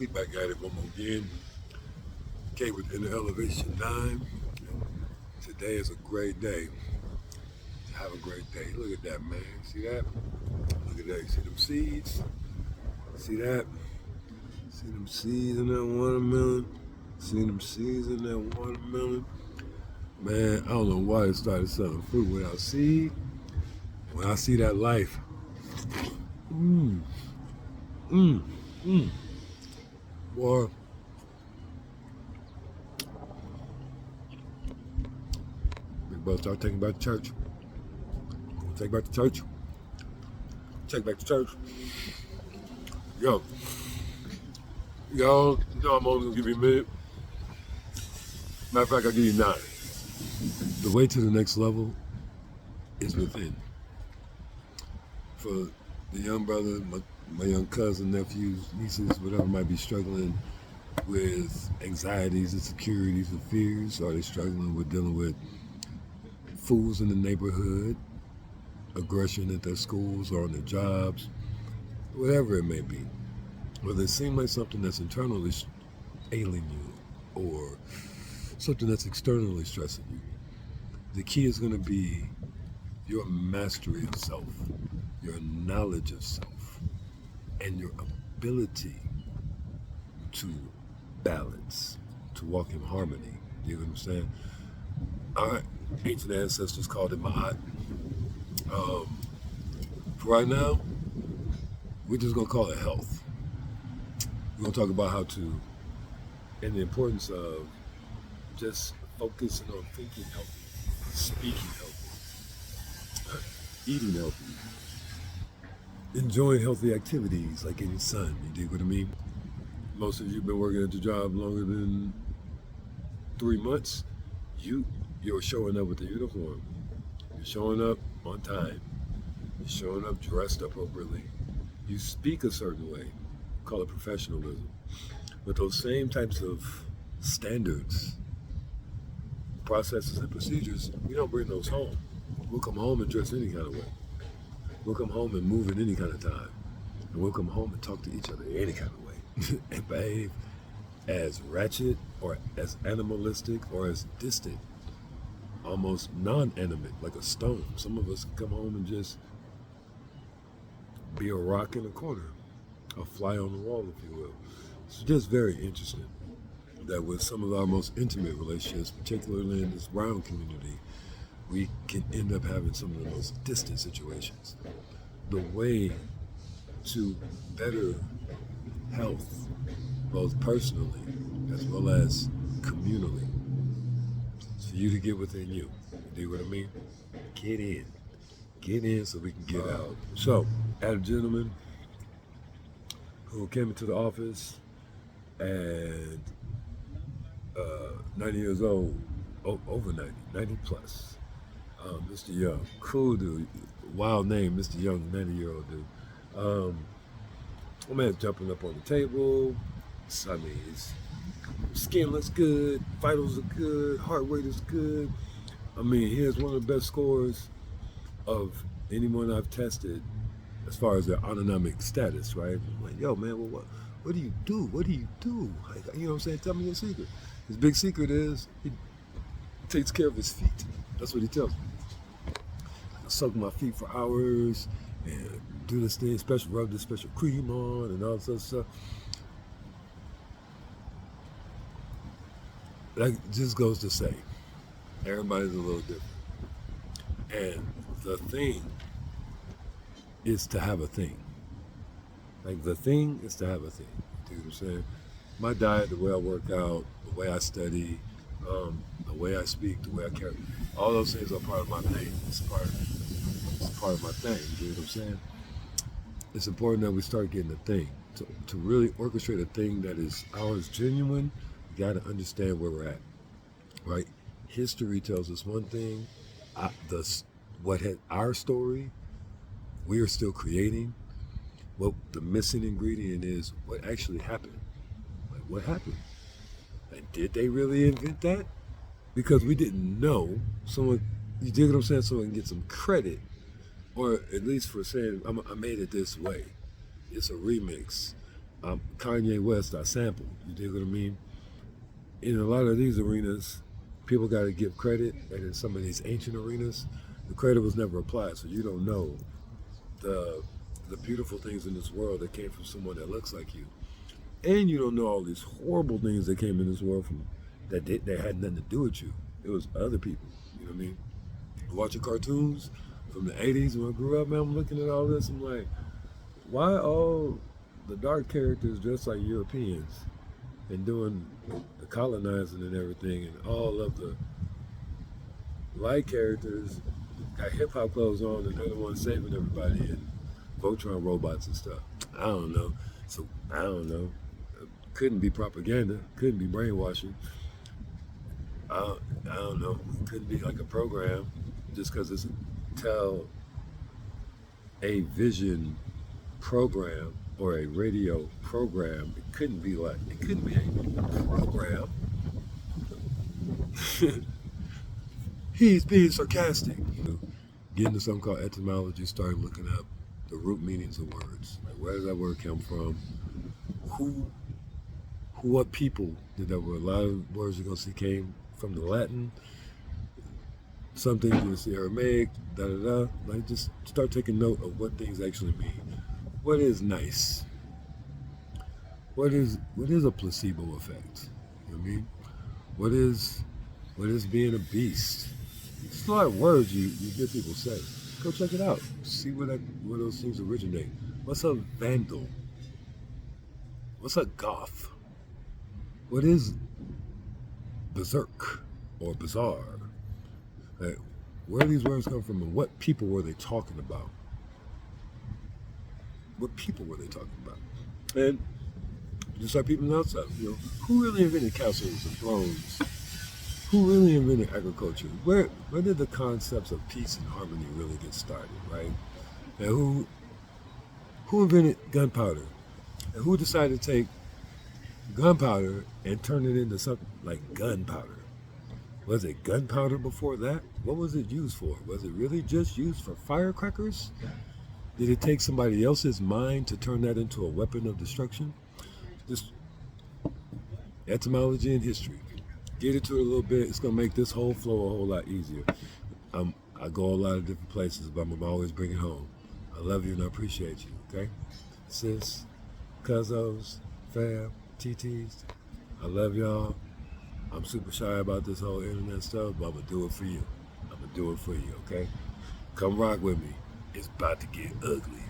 We back at it one more again. Came within the elevation 9. Today is a great day. Have a great day. Look at that, man. See that? Look at that. See them seeds? See that? See them seeds in that watermelon? See them seeds in that watermelon? Man, I don't know why it started selling fruit without seed. When I see that life, mmm, mmm, mmm. Boy, big brother start taking back to church. Take back to church. Take back to church. Yo, y'all, you know I'm only gonna give you a minute. Matter of fact, I'll give you 9. The way to the next level is within. For the young brother, my young cousin, nephews, nieces, whatever might be struggling with anxieties, insecurities, and fears, or they struggling with dealing with fools in the neighborhood, aggression at their schools or on their jobs, whatever it may be. Whether it seems like something that's internally ailing you or something that's externally stressing you, the key is going to be your mastery of self, your knowledge of self, and your ability to balance, to walk in harmony. You know what I'm saying? Our ancient ancestors called it Ma'at. Um, for right now, we're just going to call it health. We're going to talk about how to, and the importance of just focusing on thinking healthy, speaking healthy, eating healthy, enjoying healthy activities like getting sun. You dig what I mean? Most of you have been working at your job longer than 3 months. You're showing up with the uniform. You're showing up on time. You're showing up dressed appropriately. You speak a certain way. Call it professionalism. But those same types of standards, processes, and procedures, we don't bring those home. We'll come home and dress any kind of way. We'll come home and move in any kind of time. And we'll come home and talk to each other any kind of way. And behave as ratchet or as animalistic or as distant, almost non-animate, like a stone. Some of us come home and just be a rock in a corner, a fly on the wall, if you will. It's just very interesting that with some of our most intimate relationships, particularly in this brown community, we can end up having some of the most distant situations. The way to better health, both personally as well as communally, is for you to get within you. You know what I mean? Get in. Get in so we can get out. So, I had a gentleman who came into the office and 90 years old, over 90, 90 plus. Mr. Young, cool dude, wild name, Mr. Young, 90-year-old dude. My man's jumping up on the table. I mean, his skin looks good, vitals are good, heart rate is good. I mean, he has one of the best scores of anyone I've tested as far as their autonomic status, right? I'm like, yo, man, well, what do you do? What do you do? Like, you know what I'm saying? Tell me your secret. His big secret is he takes care of his feet. That's what he tells me. I soak my feet for hours and do this thing, special rub this special cream on and all this other stuff. That just goes to say, everybody's a little different. And the thing is to have a thing. Like the thing is to have a thing. You know what I'm saying? My diet, the way I work out, the way I study, the way I speak, the way I carry, all those things are part of my thing. It's part of my thing. You know what I'm saying? It's important that we start getting a thing. To really orchestrate a thing that is ours genuine, you got to understand where we're at, right? History tells us one thing. What had our story, we are still creating. What the missing ingredient is, what actually happened. Like, what happened? And did they really invent that? Because we didn't know. Someone, you dig what I'm saying? Someone can get some credit, or at least for saying, I made it this way. It's a remix. Kanye West, I sampled. You dig what I mean? In a lot of these arenas, people got to give credit, and in some of these ancient arenas, the credit was never applied, so you don't know the the beautiful things in this world that came from someone that looks like you, and you don't know all these horrible things that came in this world from that had nothing to do with you. It was other people. You know what I mean? Watching cartoons from the '80s when I grew up, man, I'm looking at all this. I'm like, why all the dark characters dressed like Europeans and doing the colonizing and everything, and all of the light characters got hip hop clothes on and they're the ones saving everybody and Voltron robots and stuff. I don't know. So I don't know. Couldn't be propaganda. Couldn't be brainwashing. I don't know. It couldn't be like a program just because it's tell a vision program or a radio program. It couldn't be like it couldn't be a program. He's being sarcastic. Get into something called etymology. Start looking up the root meanings of words. Like where does that word come from? Who, what people did that word? A lot of words you're gonna see came from the Latin. Some things you're gonna see Aramaic. Da da da. Like just start taking note of what things actually mean. What is nice? What is a placebo effect? You know what I mean? What is being a beast? It's a lot of words you hear people say. Go check it out. See where those things originate. What's a vandal? What's a goth? What is berserk or bizarre? Like, where do these words come from and what people were they talking about? What people were they talking about? And you start peeping outside. You know, who really invented castles and thrones? Who really invented agriculture? Where did the concepts of peace and harmony really get started, right? And who invented gunpowder? And who decided to take gunpowder and turn it into something like gunpowder? Was it gunpowder before that? What was it used for? Was it really just used for firecrackers? Did it take somebody else's mind to turn that into a weapon of destruction? Just etymology and history. Get into it a little bit. It's gonna make this whole flow a whole lot easier. I go a lot of different places, but I'm always bring it home. I love you and I appreciate you. Okay, sis, cuzzos, fam, TTs. I love y'all. I'm super shy about this whole internet stuff, but I'm gonna do it for you. I'm gonna do it for you. Okay, come rock with me. It's about to get ugly.